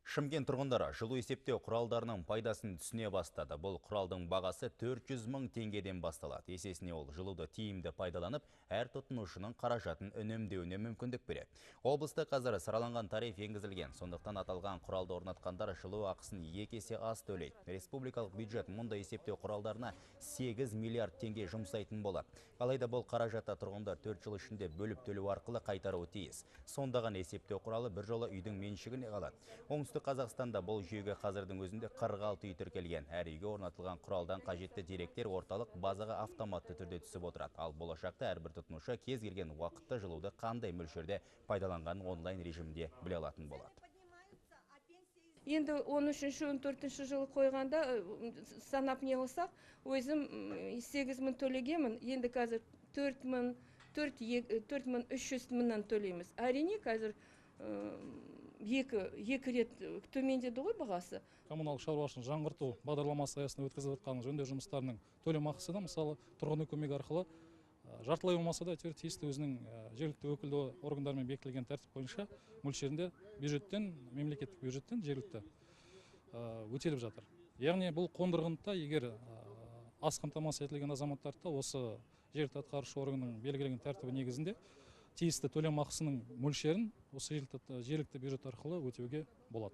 Шымкент тұрғындары жылу есептеу құралдарының пайдасын түсіне бастады. Бұл құралдың бағасы 400 мың теңгеден басталады. Есесіне ол жылуды тиімді пайдаланып, әр тұтынушының қаражатын үнемдеуіне мүмкіндік береді. Облыста қазір сараланған тариф енгізілген. Сондықтан аталған құралды орнатқандар жылу ақысын 2 есе аз төлейді. Республикалық бюджет мұндай есептеу құралдарына 8 миллиард теңге жұмсайтын болады. Алайда бұл қаражатты тұрғындар 4 жыл ішінде бөліп төлеу арқылы қайтаруы тиіс. Сондаған есептеу құралы бір жолы үйдің меншігіне қалады. Қазақстанда бұл жүйеге қазірдің өзінде 46 үй тіркелген. Әр үйге орнатылған құралдан қажетті деректер орталық базаға автоматты түрде түсіп отырады. Ал болашақта әрбір тұтынушы кез келген уақытта жылуды қандай мөлшерде пайдаланғанын онлайн режимде біле алатын болады. Енді 13-14 жылы қойғанда санап не қылсақ, өзім 8 мың төлегенмін. Енді қазір 4300 мыңнан төлейміз. Әрине қазір екі рет төмендеді ғой бағасы. Коммуналдық шаруашылығын жаңғырту бағдарламасы аясында өткізіліп жатқан жөндеу жұмыстарының төлем ақысы да мысалы тұрғын үй көмегі арқылы жартылай болмаса да тиісті өзінің жергілікті өкілді органдармен бекітілген тәртіп бойынша мөлшерінде бюджеттен, мемлекеттік бюджеттен жергілікті өтеліп жатыр. Яғни бұл қондырғында егер аз қамтамасыз етілген азаматтарды осы жергілікті атқарушы органның белгіленген тәртібі негізінде тиісті төлем ақысының мөлшерін осы жергілікті бюджет арқылы өтеуге болады.